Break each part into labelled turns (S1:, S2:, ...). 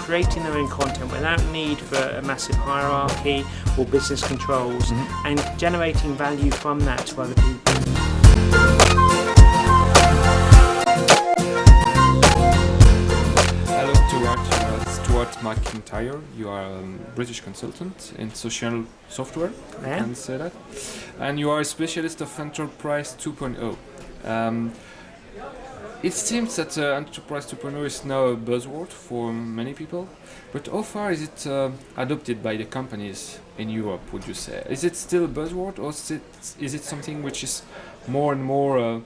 S1: creating their own content without need for a massive hierarchy or business controls, and generating value from that to other people.
S2: Hello, Stuart McIntyre. You are a British consultant in social software,
S1: Yeah.
S2: I can say that. And you are a specialist of Enterprise 2.0. It seems that Enterprise 2.0 is now a buzzword for many people, but how far is it adopted by the companies in Europe, would you say? Is it still a buzzword, or is it something which is more and more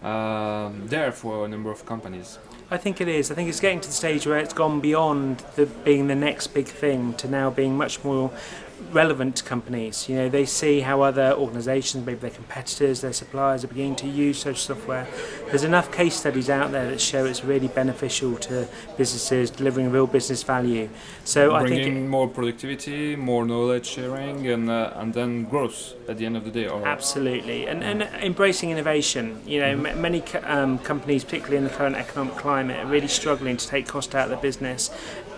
S2: there for a number of companies?
S1: I think it is. I think it's getting to the stage where it's gone beyond being the next big thing to now being much more relevant to companies. You know, they see how other organisations, maybe their competitors, their suppliers, are beginning to use social software. There's enough case studies out there that show it's really beneficial to businesses, delivering real business value. So I think
S2: bringing more productivity, more knowledge sharing, and then growth at the end of the day. Or
S1: absolutely, and embracing innovation. You know, many companies, particularly in the current economic climate, are really struggling to take cost out of their business,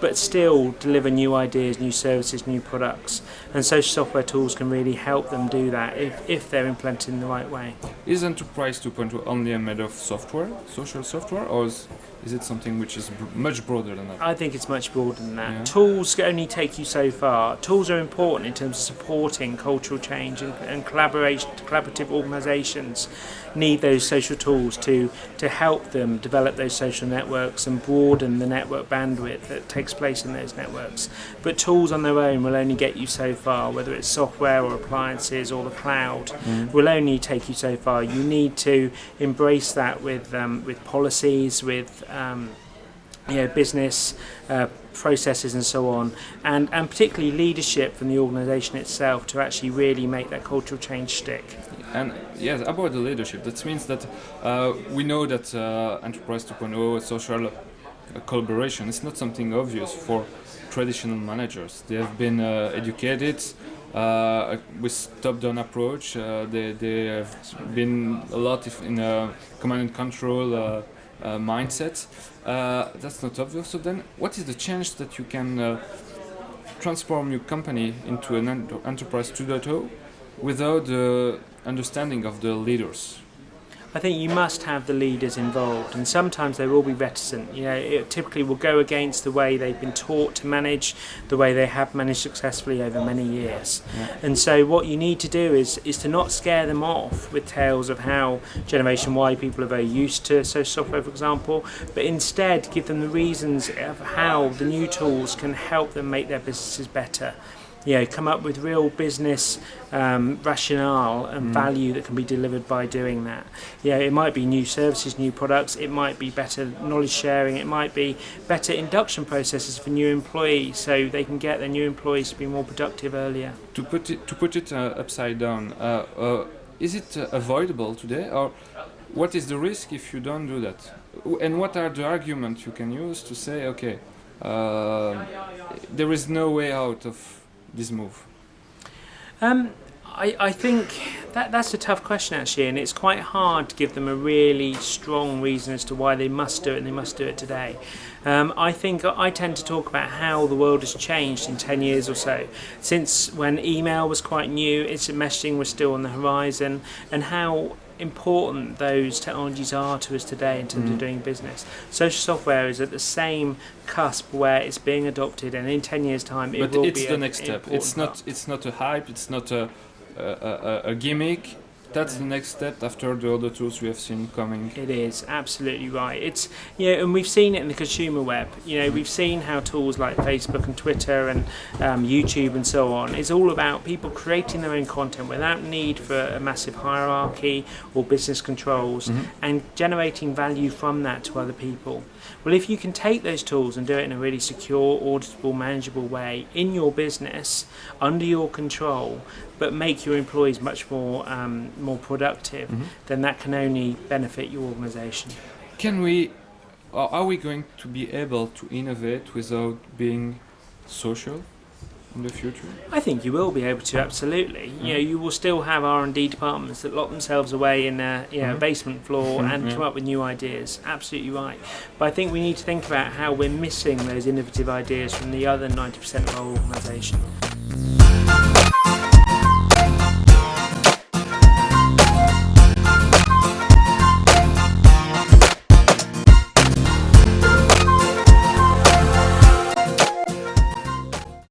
S1: but still deliver new ideas, new services, new products. And social software tools can really help them do that if they're implemented in the right way.
S2: Is Enterprise 2.0 only a matter of software, social software, or is it something which is much broader than that?
S1: I think it's much broader than that.
S2: Yeah.
S1: Tools only take you so far. Tools are important in terms of supporting cultural change, and collaborative organisations need those social tools to help them develop those social networks and broaden the network bandwidth that takes place in those networks. But tools on their own will only get you so far, whether it's software or appliances or the cloud, will only take you so far. You need to embrace that with policies, with business processes and so on, and particularly leadership from the organisation itself to actually really make that cultural change stick.
S2: And yes, about the leadership, that means that we know that Enterprise 2.0 social collaboration is not something obvious for traditional managers. They have been educated with top-down approach. They have been a lot in a command and control mindset. That's not obvious. So then, what is the change that you can transform your company into an Enterprise 2.0 without the understanding of the leaders?
S1: I think you must have the leaders involved, and sometimes they will be reticent. You know, it typically will go against the way they've been taught to manage, the way they have managed successfully over many years.
S2: Yeah.
S1: And so what you need to do is to not scare them off with tales of how Generation Y people are very used to social software, for example, but instead give them the reasons of how the new tools can help them make their businesses better. You know, come up with real business rationale and value that can be delivered by doing that. You know, it might be new services, new products, it might be better knowledge sharing, it might be better induction processes for new employees so they can get their new employees to be more productive earlier.
S2: To put it upside down, is it avoidable today, or what is the risk if you don't do that? And what are the arguments you can use to say, okay, there is no way out of this move?
S1: I think that's a tough question actually, and it's quite hard to give them a really strong reason as to why they must do it and they must do it today. I think I tend to talk about how the world has changed in 10 years or so, since when email was quite new, instant messaging was still on the horizon, and how important those technologies are to us today in terms of doing business. Social software is at the same cusp where it's being adopted, and in 10 years' time it will be
S2: the next step. It's not a hype, it's not a gimmick. That's the next step after the other tools we have seen coming.
S1: It is absolutely right. It's, you know, and we've seen it in the consumer web. You know, we've seen how tools like Facebook and Twitter and YouTube and so on is all about people creating their own content without need for a massive hierarchy or business controls, and generating value from that to other people. Well, if you can take those tools and do it in a really secure, auditable, manageable way in your business, under your control, but make your employees much more productive, then that can only benefit your organisation.
S2: Are we going to be able to innovate without being social? in the future?
S1: I think you will be able to, absolutely. You know, you will still have R&D departments that lock themselves away in a basement floor and come up with new ideas. Absolutely right. But I think we need to think about how we're missing those innovative ideas from the other 90% of our organisation.